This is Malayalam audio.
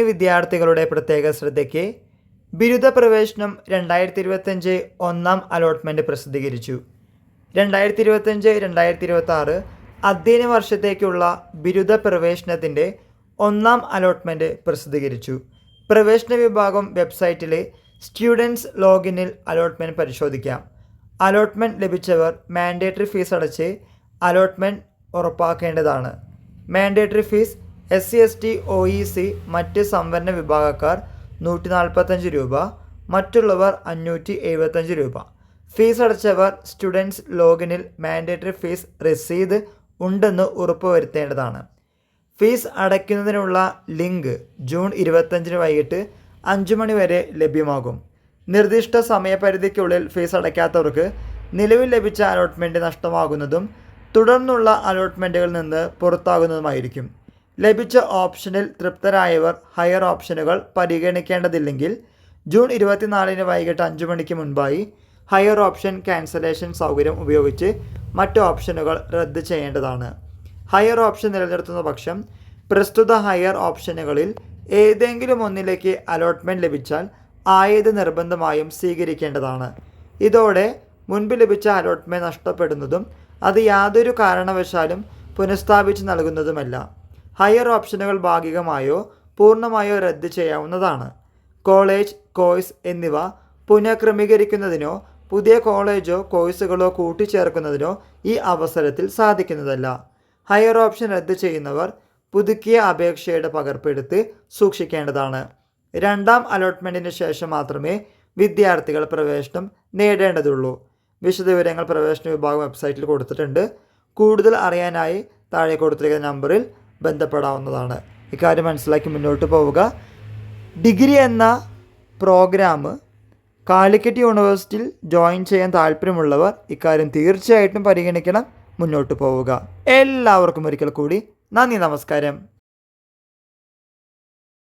വിദ്യാർത്ഥികളുടെ പ്രത്യേക ശ്രദ്ധയ്ക്ക് ബിരുദ പ്രവേശനം 2025 ഒന്നാം അലോട്ട്മെൻറ്റ് പ്രസിദ്ധീകരിച്ചു. 2025-2026 അധ്യയന വർഷത്തേക്കുള്ള ബിരുദ പ്രവേശനത്തിൻ്റെ ഒന്നാം അലോട്ട്മെൻറ്റ് പ്രസിദ്ധീകരിച്ചു. പ്രവേശന വിഭാഗം വെബ്സൈറ്റിലെ സ്റ്റുഡൻസ് ലോഗിനിൽ അലോട്ട്മെൻറ്റ് പരിശോധിക്കാം. അലോട്ട്മെൻറ്റ് ലഭിച്ചവർ മാൻഡേറ്ററി ഫീസ് അടച്ച് അലോട്ട്മെൻറ്റ് ഉറപ്പാക്കേണ്ടതാണ്. മാൻഡേറ്ററി ഫീസ് SC/ST OEC മറ്റ് സംവരണ വിഭാഗക്കാർ 145 രൂപ, മറ്റുള്ളവർ 575 രൂപ. ഫീസ് അടച്ചവർ സ്റ്റുഡൻസ് ലോഗിനിൽ മാൻഡേറ്ററി ഫീസ് രസീത് ഉണ്ടെന്ന് ഉറപ്പുവരുത്തേണ്ടതാണ്. ഫീസ് അടയ്ക്കുന്നതിനുള്ള ലിങ്ക് ജൂൺ 25 വൈകിട്ട് 5 മണി വരെ ലഭ്യമാകും. നിർദ്ദിഷ്ട സമയപരിധിക്കുള്ളിൽ ഫീസ് അടയ്ക്കാത്തവർക്ക് നിലവിൽ ലഭിച്ച അലോട്ട്മെൻറ്റ് നഷ്ടമാകുന്നതും തുടർന്നുള്ള അലോട്ട്മെൻറ്റുകളിൽ നിന്ന് പുറത്താകുന്നതുമായിരിക്കും. ലഭിച്ച ഓപ്ഷനിൽ തൃപ്തരായവർ ഹയർ ഓപ്ഷനുകൾ പരിഗണിക്കേണ്ടതില്ലെങ്കിൽ ജൂൺ 24 വൈകിട്ട് 5 മണിക്ക് മുൻപായി ഹയർ ഓപ്ഷൻ ക്യാൻസലേഷൻ സൗകര്യം ഉപയോഗിച്ച് മറ്റ് ഓപ്ഷനുകൾ റദ്ദ് ചെയ്യേണ്ടതാണ്. ഹയർ ഓപ്ഷൻ നിലനിർത്തുന്ന പക്ഷം പ്രസ്തുത ഹയർ ഓപ്ഷനുകളിൽ ഏതെങ്കിലും ഒന്നിലേക്ക് അലോട്ട്മെൻറ്റ് ലഭിച്ചാൽ ആയത് നിർബന്ധമായും സ്വീകരിക്കേണ്ടതാണ്. ഇതോടെ മുൻപ് ലഭിച്ച അലോട്ട്മെൻറ്റ് നഷ്ടപ്പെടുന്നതും അത് യാതൊരു കാരണവശാലും പുനഃസ്ഥാപിച്ച് നൽകുന്നതുമല്ല. ഹയർ ഓപ്ഷനുകൾ ഭാഗികമായോ പൂർണ്ണമായോ റദ്ദ് ചെയ്യാവുന്നതാണ്. കോളേജ്, കോഴ്സ് എന്നിവ പുനഃക്രമീകരിക്കുന്നതിനോ പുതിയ കോളേജോ കോഴ്സുകളോ കൂട്ടിച്ചേർക്കുന്നതിനോ ഈ അവസരത്തിൽ സാധിക്കുന്നതല്ല. ഹയർ ഓപ്ഷൻ റദ്ദ് ചെയ്യുന്നവർ പുതുക്കിയ അപേക്ഷയുടെ പകർപ്പെടുത്ത് സൂക്ഷിക്കേണ്ടതാണ്. രണ്ടാം അലോട്ട്മെൻറ്റിന് ശേഷം മാത്രമേ വിദ്യാർത്ഥികൾ പ്രവേശനം നേടേണ്ടതുള്ളൂ. വിശദവിവരങ്ങൾ പ്രവേശന വിഭാഗം വെബ്സൈറ്റിൽ കൊടുത്തിട്ടുണ്ട്. കൂടുതൽ അറിയാനായി താഴെ കൊടുത്തിരിക്കുന്ന നമ്പറിൽ ബന്ധപ്പെടാവുന്നതാണ്. ഇക്കാര്യം മനസ്സിലാക്കി മുന്നോട്ട് പോവുക. ഡിഗ്രി എന്ന പ്രോഗ്രാം കാലിക്കറ്റ് യൂണിവേഴ്സിറ്റിയിൽ ജോയിൻ ചെയ്യാൻ താല്പര്യമുള്ളവർ ഇക്കാര്യം തീർച്ചയായിട്ടും പരിഗണിക്കണം. മുന്നോട്ട് പോവുക. എല്ലാവർക്കും ഒരിക്കൽ കൂടി നന്ദി, നമസ്കാരം.